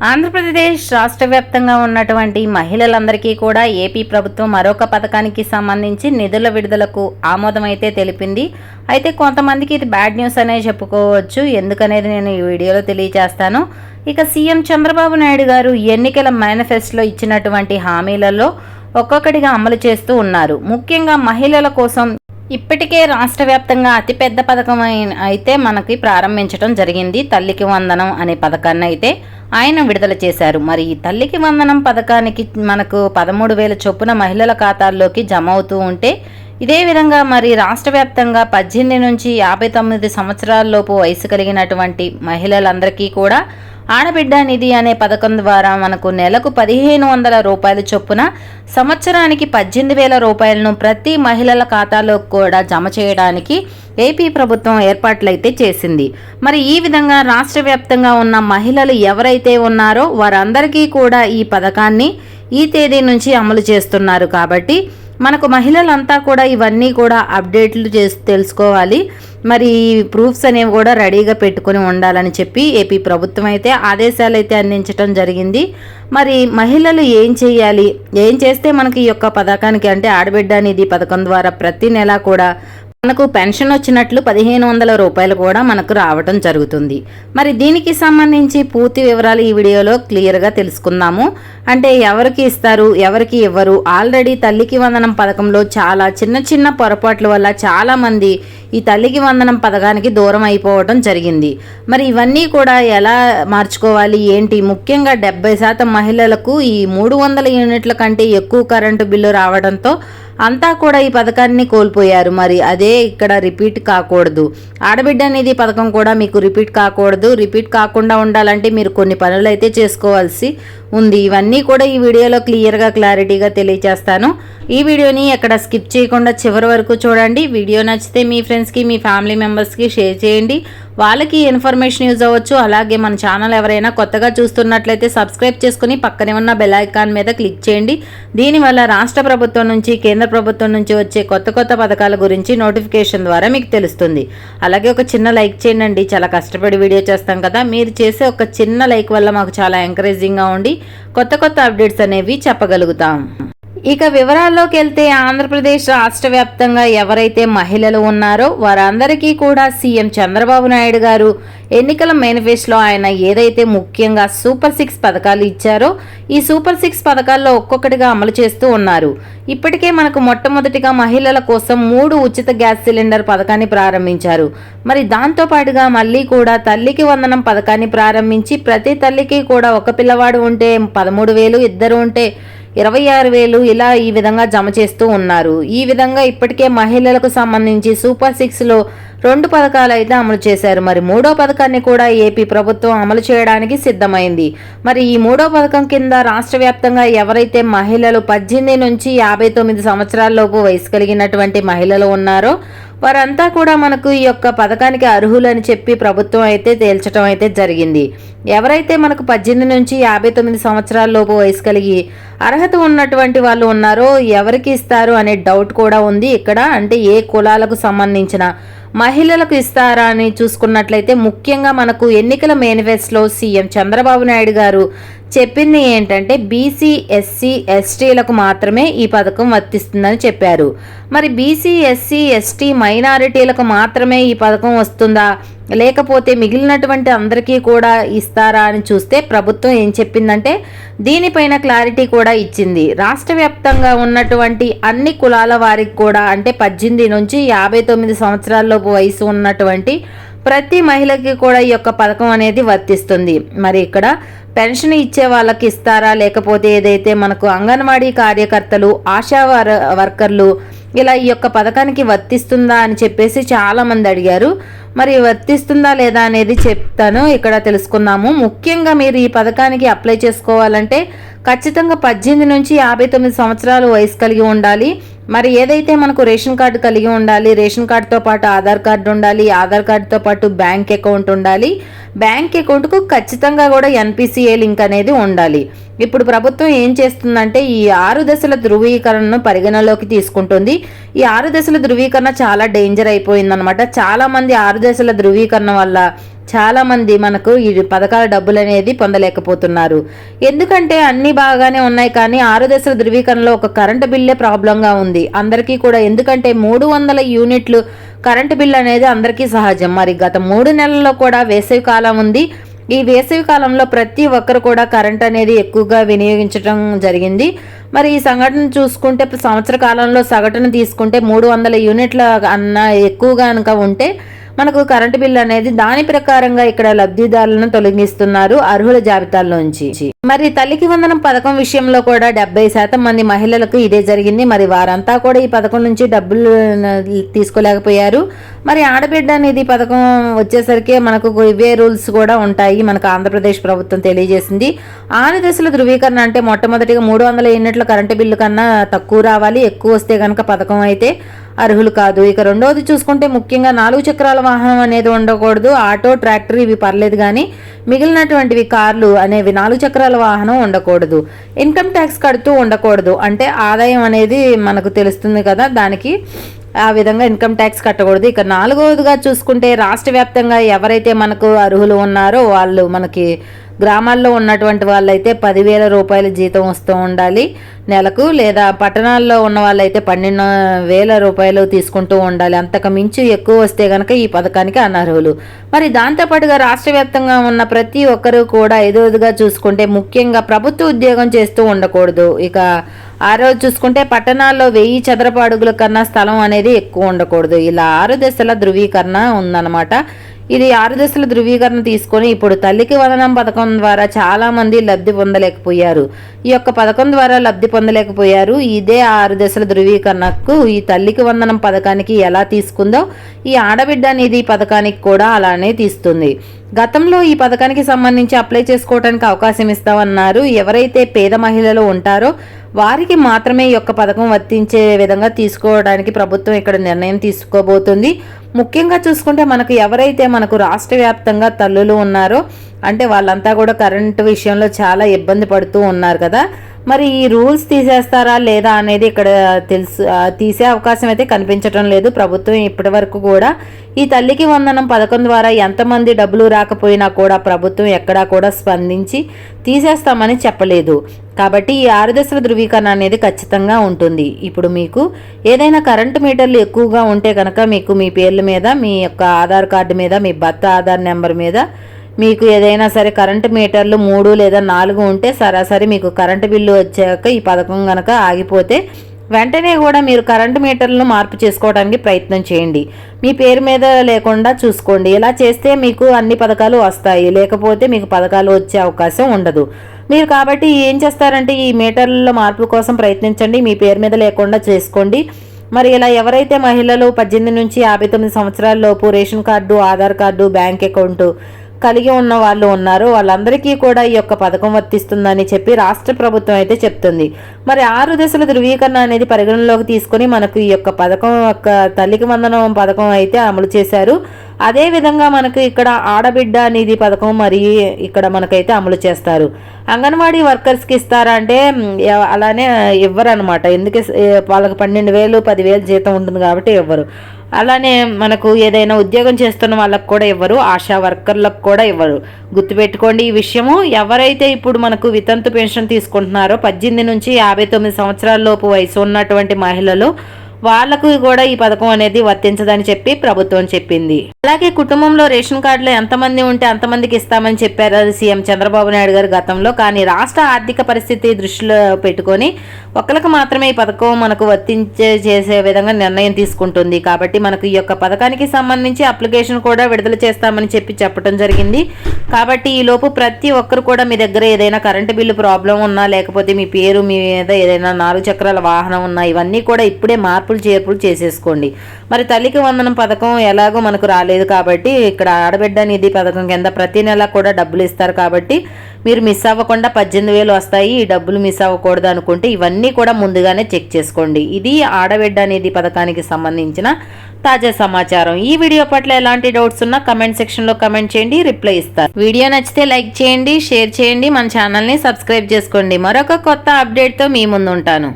ఆంధ్రప్రదేశ్ రాష్ట్ర వ్యాప్తంగా ఉన్నటువంటి మహిళలందరికీ కూడా ఏపీ ప్రభుత్వం మరొక పథకానికి సంబంధించి నిధుల విడుదలకు ఆమోదం అయితే తెలిపింది. అయితే కొంతమందికి ఇది బ్యాడ్ న్యూస్ అనే చెప్పుకోవచ్చు. ఎందుకనేది నేను ఈ వీడియోలో తెలియజేస్తాను. ఇక సీఎం చంద్రబాబు నాయుడు గారు ఎన్నికల మేనిఫెస్టోలో ఇచ్చినటువంటి హామీలలో ఒక్కొక్కటిగా అమలు చేస్తూ ఉన్నారు. ముఖ్యంగా మహిళల కోసం ఇప్పటికే రాష్ట్ర వ్యాప్తంగా అతిపెద్ద పథకం అయితే మనకి ప్రారంభించడం జరిగింది. తల్లికి వందనం అనే పథకాన్ని అయితే ఆయన విడుదల చేశారు. మరి ఈ తల్లికి వందనం పథకానికి మనకు 13,000 చొప్పున మహిళల ఖాతాల్లోకి జమ అవుతూ ఉంటే, ఇదే విధంగా మరి రాష్ట్ర వ్యాప్తంగా 18 నుంచి 59 సంవత్సరాలలోపు వయసు కలిగినటువంటి మహిళలందరికీ కూడా ఆడబిడ్డ నిధి అనే పథకం ద్వారా మనకు నెలకు 1,500 రూపాయల చొప్పున సంవత్సరానికి 18,000 రూపాయలను ప్రతి మహిళల ఖాతాలో కూడా జమ చేయడానికి ఏపీ ప్రభుత్వం ఏర్పాట్లయితే చేసింది. మరి ఈ విధంగా రాష్ట్ర వ్యాప్తంగా ఉన్న మహిళలు ఎవరైతే ఉన్నారో వారందరికీ కూడా ఈ పథకాన్ని ఈ తేదీ నుంచి అమలు చేస్తున్నారు. కాబట్టి మనకు మహిళలంతా కూడా ఇవన్నీ కూడా అప్డేట్లు చేసి తెలుసుకోవాలి. మరి ప్రూఫ్స్ అనేవి కూడా రెడీగా పెట్టుకుని ఉండాలని చెప్పి ఏపీ ప్రభుత్వం అయితే ఆదేశాలు అయితే అందించడం జరిగింది. మరి మహిళలు ఏం చేయాలి, ఏం చేస్తే మనకి ఈ యొక్క పథకానికి అంటే ఆడబిడ్డ నిధి పథకం ద్వారా ప్రతి నెల కూడా మనకు పెన్షన్ వచ్చినట్లు 1,500 రూపాయలు కూడా మనకు రావడం జరుగుతుంది. మరి దీనికి సంబంధించి పూర్తి వివరాలు ఈ వీడియోలో క్లియర్గా తెలుసుకుందాము. అంటే ఎవరికి ఇస్తారు, ఎవరికి ఇవ్వరు. ఆల్రెడీ తల్లికి వందనం పథకంలో చాలా చిన్న చిన్న పొరపాట్ల వల్ల చాలామంది ఈ తల్లికి వందనం పథకానికి దూరం అయిపోవడం జరిగింది. మరి ఇవన్నీ కూడా ఎలా మార్చుకోవాలి ఏంటి, ముఖ్యంగా 70% మహిళలకు ఈ 300 యూనిట్ల కంటే ఎక్కువ కరెంటు బిల్లు రావడంతో అంతా కూడా ఈ పథకాన్ని కోల్పోయారు. మరి అదే ఇక్కడ రిపీట్ కాకూడదు. ఆడబిడ్డ నిధి పథకం కూడా మీకు రిపీట్ కాకూడదు. రిపీట్ కాకుండా ఉండాలంటే మీరు కొన్ని పనులు అయితే చేసుకోవాల్సి ఉంది. ఇవన్నీ కూడా ఈ వీడియోలో క్లారిటీగా తెలియజేస్తాను. ఈ వీడియోని ఎక్కడ స్కిప్ చేయకుండా చివరి వరకు చూడండి. వీడియో నచ్చితే మీ ఫ్రెండ్స్కి, మీ ఫ్యామిలీ మెంబర్స్కి షేర్ చేయండి. వాళ్ళకి ఇన్ఫర్మేషన్ యూజ్ అవ్వచ్చు. అలాగే మన ఛానల్ ఎవరైనా కొత్తగా చూస్తున్నట్లయితే సబ్స్క్రైబ్ చేసుకుని పక్కనే ఉన్న బెల్ ఐకాన్ మీద క్లిక్ చేయండి. దీనివల్ల రాష్ట్ర ప్రభుత్వం నుంచి, కేంద్ర ప్రభుత్వం నుంచి వచ్చే కొత్త పథకాల గురించి నోటిఫికేషన్ ద్వారా మీకు తెలుస్తుంది. అలాగే ఒక చిన్న లైక్ చేయండి. చాలా కష్టపడి వీడియో చేస్తాం కదా, మీరు చేసే ఒక చిన్న లైక్ వల్ల మాకు చాలా ఎంకరేజింగ్గా ఉండి కొత్త అప్డేట్స్ అనేవి చెప్పగలుగుతాం. ఇక వివరాల్లోకి వెళ్తే ఆంధ్రప్రదేశ్ రాష్ట్ర వ్యాప్తంగా ఎవరైతే మహిళలు ఉన్నారో వారందరికీ కూడా సీఎం చంద్రబాబు నాయుడు గారు ఎన్నికల మేనిఫెస్టోలో ఆయన ఏదైతే ముఖ్యంగా సూపర్ 6 పథకాలు ఇచ్చారో ఈ సూపర్ 6 పథకాల్లో ఒక్కొక్కటిగా అమలు చేస్తూ ఉన్నారు. ఇప్పటికే మనకు మొట్టమొదటిగా మహిళల కోసం 3 ఉచిత గ్యాస్ సిలిండర్ పథకాన్ని ప్రారంభించారు. మరి దాంతో పాటుగా మళ్ళీ కూడా తల్లికి వందనం పథకాన్ని ప్రారంభించి ప్రతి తల్లికి కూడా ఒక పిల్లవాడు ఉంటే 13,000, ఇద్దరు ఉంటే 26,000 ఇలా ఈ విధంగా జమ చేస్తూ ఉన్నారు. ఈ విధంగా ఇప్పటికే మహిళలకు సంబంధించి సూపర్ 6లో 2 పథకాలు అయితే అమలు చేశారు. మరి 3వ పథకాన్ని కూడా ఏపీ ప్రభుత్వం అమలు చేయడానికి సిద్ధమైంది. మరి ఈ 3వ పథకం కింద రాష్ట్ర వ్యాప్తంగా ఎవరైతే మహిళలు 18 నుంచి 59 సంవత్సరాలలోపు వయసు కలిగినటువంటి మహిళలు ఉన్నారో వారంతా కూడా మనకు ఈ యొక్క పథకానికి అర్హులని చెప్పి ప్రభుత్వం అయితే తేల్చడం అయితే జరిగింది. ఎవరైతే మనకు 18 నుంచి 59 సంవత్సరాలలోపు వయసు కలిగి అర్హత ఉన్నటువంటి వాళ్ళు ఉన్నారో ఎవరికి ఇస్తారు అనే డౌట్ కూడా ఉంది ఇక్కడ. అంటే ఏ కులాలకు సంబంధించిన మహిళలకు ఇస్తారా అని చూసుకున్నట్లయితే ముఖ్యంగా మనకు ఎన్నికల మేనిఫెస్టోలో సీఎం చంద్రబాబు నాయుడు గారు చెప్పింది ఏంటంటే బీసీ, ఎస్సీ, ఎస్టీలకు మాత్రమే ఈ పథకం వర్తిస్తుందని చెప్పారు. మరి బీసీ, ఎస్సీ, ఎస్టీ మైనారిటీలకు మాత్రమే ఈ పథకం వస్తుందా, లేకపోతే మిగిలినటువంటి అందరికీ కూడా ఇస్తారా అని చూస్తే ప్రభుత్వం ఏం చెప్పిందంటే దీనిపైన క్లారిటీ కూడా ఇచ్చింది. రాష్ట్ర వ్యాప్తంగా ఉన్నటువంటి అన్ని కులాల వారికి కూడా అంటే 18 నుంచి 59 సంవత్సరాలలోపు వయసు ఉన్నటువంటి ప్రతి మహిళకి కూడా ఈ యొక్క పథకం అనేది వర్తిస్తుంది. మరి ఇక్కడ పెన్షన్ ఇచ్చే వాళ్ళకి ఇస్తారా, లేకపోతే ఏదైతే మనకు అంగన్వాడీ కార్యకర్తలు, ఆశా వర్కర్లు ఇలా ఈ యొక్క పథకానికి వర్తిస్తుందా అని చెప్పేసి చాలామంది అడిగారు. మరి వర్తిస్తుందా లేదా అనేది చెప్తాను, ఇక్కడ తెలుసుకుందాము. ముఖ్యంగా మీరు ఈ పథకానికి అప్లై చేసుకోవాలంటే ఖచ్చితంగా 18 నుంచి 59 సంవత్సరాలు వయసు కలిగి ఉండాలి. మరి ఏదైతే మనకు రేషన్ కార్డు కలిగి ఉండాలి, రేషన్ కార్డుతో పాటు ఆధార్ కార్డు ఉండాలి, ఆధార్ కార్డుతో పాటు బ్యాంక్ అకౌంట్ ఉండాలి, బ్యాంక్ అకౌంట్కు ఖచ్చితంగా కూడా NPCA లింక్ అనేది ఉండాలి. ఇప్పుడు ప్రభుత్వం ఏం చేస్తుందంటే ఈ 6 దశల ధృవీకరణను పరిగణలోకి తీసుకుంటుంది. ఈ 6 దశల ధృవీకరణ చాలా డేంజర్ అయిపోయిందనమాట. చాలా మంది 6 దశల ధృవీకరణ వల్ల చాలామంది మనకు ఈ పథకాల డబ్బులు అనేది పొందలేకపోతున్నారు. ఎందుకంటే అన్నీ బాగానే ఉన్నాయి, కానీ 6 దశల ధృవీకరణలో ఒక కరెంటు బిల్లే ప్రాబ్లంగా ఉంది అందరికీ కూడా. ఎందుకంటే 300 యూనిట్లు కరెంటు బిల్ అనేది అందరికీ సహజం. మరి గత 3 నెలల్లో కూడా వేసవి కాలం ఉంది. ఈ వేసవి కాలంలో ప్రతి ఒక్కరు కూడా కరెంట్ అనేది ఎక్కువగా వినియోగించడం జరిగింది. మరి ఈ సంఘటన చూసుకుంటే సంవత్సర కాలంలో సగటును తీసుకుంటే 300 యూనిట్ల అన్న ఎక్కువగా కనుక ఉంటే మనకు కరెంటు బిల్లు అనేది దాని ప్రకారంగా ఇక్కడ లబ్ధిదారులను తొలగిస్తున్నారు అర్హుల జాబితాల్లోంచి. మరి తల్లికి వందనం పథకం విషయంలో కూడా 70% మంది మహిళలకు ఇదే జరిగింది. మరి వారంతా కూడా ఈ పథకం నుంచి డబ్బులు తీసుకోలేకపోయారు. మరి ఆడబిడ్డ అనేది పథకం వచ్చేసరికి మనకు ఇవే రూల్స్ కూడా ఉంటాయి, మనకు ఆంధ్రప్రదేశ్ ప్రభుత్వం తెలియజేసింది. 6 దశల ధృవీకరణ అంటే మొట్టమొదటిగా 300 యూనిట్ల కరెంటు బిల్లు కన్నా తక్కువ రావాలి, ఎక్కువ వస్తే కనుక పథకం అయితే అర్హులు కాదు. ఇక రెండవది చూసుకుంటే ముఖ్యంగా 4 చక్రాల వాహనం అనేది ఉండకూడదు. ఆటో, ట్రాక్టర్ ఇవి పర్లేదు, కానీ మిగిలినటువంటివి కార్లు అనేవి 4 చక్రాల వాహనం ఉండకూడదు. ఇన్కమ్ ట్యాక్స్ కడుతూ ఉండకూడదు, అంటే ఆదాయం అనేది మనకు తెలుస్తుంది కదా, దానికి ఆ విధంగా ఇన్కమ్ ట్యాక్స్ కట్టకూడదు. ఇక 4వదిగా చూసుకుంటే రాష్ట్ర వ్యాప్తంగా ఎవరైతే మనకు అర్హులు ఉన్నారో వాళ్ళు మనకి గ్రామాల్లో ఉన్నటువంటి వాళ్ళైతే 10,000 రూపాయల జీతం వస్తూ ఉండాలి నెలకు, లేదా పట్టణాల్లో ఉన్న వాళ్ళైతే 12,000 రూపాయలు తీసుకుంటూ ఉండాలి. అంతకు మించి ఎక్కువ వస్తే కనుక ఈ పథకానికి అనర్హులు. మరి దాంతోపాటుగా రాష్ట్ర వ్యాప్తంగా ఉన్న ప్రతి ఒక్కరూ కూడా 5వదిగా చూసుకుంటే ముఖ్యంగా ప్రభుత్వ ఉద్యోగం చేస్తూ ఉండకూడదు. ఇక 6వది చూసుకుంటే పట్టణాల్లో 1000 చదరపు అడుగుల కన్నా స్థలం అనేది ఎక్కువ ఉండకూడదు. ఇలా 6 దశల ధృవీకరణ ఉందన్నమాట. ఇది 6 దశల ధృవీకరణ తీసుకొని ఇప్పుడు తల్లికి వందనం పథకం ద్వారా చాలా మంది లబ్ధి పొందలేకపోయారు. ఈ యొక్క పథకం ద్వారా లబ్ధి పొందలేకపోయారు. ఇదే 6 దశల ధృవీకరణకు ఈ తల్లికి వందనం పథకానికి ఎలా తీసుకుందో ఈ ఆడబిడ్డ నిధి పథకానికి కూడా అలానే తీస్తుంది. గతంలో ఈ పథకానికి సంబంధించి అప్లై చేసుకోవడానికి అవకాశం ఇస్తామన్నారు. ఎవరైతే పేద మహిళలు ఉంటారో వారికి మాత్రమే ఈ యొక్క పథకం వర్తించే విధంగా తీసుకోవడానికి ప్రభుత్వం ఇక్కడ నిర్ణయం తీసుకోబోతుంది. ముఖ్యంగా చూసుకుంటే మనకు ఎవరైతే మనకు రాష్ట్ర వ్యాప్తంగా తల్లులు ఉన్నారో అంటే వాళ్ళంతా కూడా కరెంటు విషయంలో చాలా ఇబ్బంది పడుతూ ఉన్నారు కదా. మరి ఈ రూల్స్ తీసేస్తారా లేదా అనేది ఇక్కడ తీసే అవకాశం అయితే కనిపించడం లేదు. ప్రభుత్వం ఇప్పటి వరకు కూడా ఈ తల్లికి వందనం పథకం ద్వారా ఎంతమంది డబ్బులు రాకపోయినా కూడా ప్రభుత్వం ఎక్కడా కూడా స్పందించి తీసేస్తామని చెప్పలేదు. కాబట్టి ఈ 6 దశల ధృవీకరణ అనేది ఖచ్చితంగా ఉంటుంది. ఇప్పుడు మీకు ఏదైనా కరెంటు మీటర్లు ఎక్కువగా ఉంటే కనుక మీకు మీ పేర్ల మీద, మీ యొక్క ఆధార్ కార్డు మీద, మీ భర్త ఆధార్ నెంబర్ మీద మీకు ఏదైనా సరే కరెంటు మీటర్లు 3 లేదా 4 ఉంటే సరాసరి మీకు కరెంటు బిల్లు వచ్చాక ఈ పథకం కనుక ఆగిపోతే వెంటనే కూడా మీరు కరెంటు మీటర్లను మార్పు చేసుకోవడానికి ప్రయత్నం చేయండి. మీ పేరు మీద లేకుండా చూసుకోండి. ఇలా చేస్తే మీకు అన్ని పథకాలు వస్తాయి, లేకపోతే మీకు పథకాలు వచ్చే అవకాశం ఉండదు. మీరు కాబట్టి ఏం చేస్తారంటే ఈ మీటర్లలో మార్పు కోసం ప్రయత్నించండి, మీ పేరు మీద లేకుండా చేసుకోండి. మరి ఇలా ఎవరైతే మహిళలు 18 నుంచి 59 సంవత్సరాల లోపు ration card, Aadhaar card, bank account కలిగి ఉన్న వాళ్ళు ఉన్నారు వాళ్ళందరికీ కూడా ఈ యొక్క పథకం వర్తిస్తుందని చెప్పి రాష్ట్ర ప్రభుత్వం అయితే చెప్తుంది. మరి 6 దశల ధృవీకరణ అనేది పరిగణనలోకి తీసుకొని మనకు ఈ యొక్క పథకం యొక్క తల్లికి వందనం పథకం అయితే అమలు చేశారు. అదే విధంగా మనకు ఇక్కడ ఆడబిడ్డ నిధి పథకం మరి ఇక్కడ మనకైతే అమలు చేస్తారు. అంగన్వాడీ వర్కర్స్కి ఇస్తారా అంటే అలానే ఇవ్వరు అనమాట. ఎందుకు వాళ్ళకి 12,000 10,000 జీతం ఉంటుంది కాబట్టి ఇవ్వరు. అలానే మనకు ఏదైనా ఉద్యోగం చేస్తున్న వాళ్ళకు కూడా ఇవ్వరు, ఆశా వర్కర్లకు కూడా ఇవ్వరు. గుర్తుపెట్టుకోండి ఈ విషయము. ఎవరైతే ఇప్పుడు మనకు వితంతు పెన్షన్ తీసుకుంటున్నారో 18 నుంచి 59 సంవత్సరాల లోపు వయసు ఉన్నటువంటి మహిళలు వాళ్లకు కూడా ఈ పథకం అనేది వర్తించదని చెప్పి ప్రభుత్వం చెప్పింది. అలాగే కుటుంబంలో రేషన్ కార్డులో ఎంతమంది ఉంటే అంతమందికి ఇస్తామని చెప్పారు సీఎం చంద్రబాబు నాయుడు గారు గతంలో. కానీ రాష్ట్ర ఆర్థిక పరిస్థితి దృష్టిలో పెట్టుకొని ఒకరికి మాత్రమే ఈ పథకం మనకు చేసే విధంగా నిర్ణయం తీసుకుంటుంది. కాబట్టి మనకు ఈ యొక్క పథకానికి సంబంధించి అప్లికేషన్ కూడా విడుదల చేస్తామని చెప్పడం జరిగింది. కాబట్టి ఈ లోపు ప్రతి ఒక్కరు కూడా మీ దగ్గర ఏదైనా కరెంటు బిల్లు ప్రాబ్లం ఉన్నా, లేకపోతే మీ పేరు మీద ఏదైనా 4 చక్రాల వాహనం ఉన్నా ఇవన్నీ కూడా ఇప్పుడే చేర్పులు చేసేసుకోండి. మరి తల్లికి వందనం పథకం ఎలాగో మనకు రాలేదు కాబట్టి ఇక్కడ ఆడబిడ్డ నిధి పథకం కింద ప్రతి నెల కూడా డబ్బులు ఇస్తారు. కాబట్టి మీరు మిస్ అవ్వకుండా 18,000 వస్తాయి, ఈ డబ్బులు మిస్ అవ్వకూడదు అనుకుంటే ఇవన్నీ కూడా ముందుగానే చెక్ చేసుకోండి. ఇది ఆడబిడ్డ నిధి పథకానికి సంబంధించిన తాజా సమాచారం. ఈ వీడియో పట్ల ఎలాంటి డౌట్స్ ఉన్నా కమెంట్ సెక్షన్లో కమెంట్ చేయండి, రిప్లై ఇస్తారు. వీడియో నచ్చితే లైక్ చేయండి, షేర్ చేయండి, మన ఛానల్ని సబ్స్క్రైబ్ చేసుకోండి. మరొక కొత్త అప్డేట్తో మీ ముందు ఉంటాను.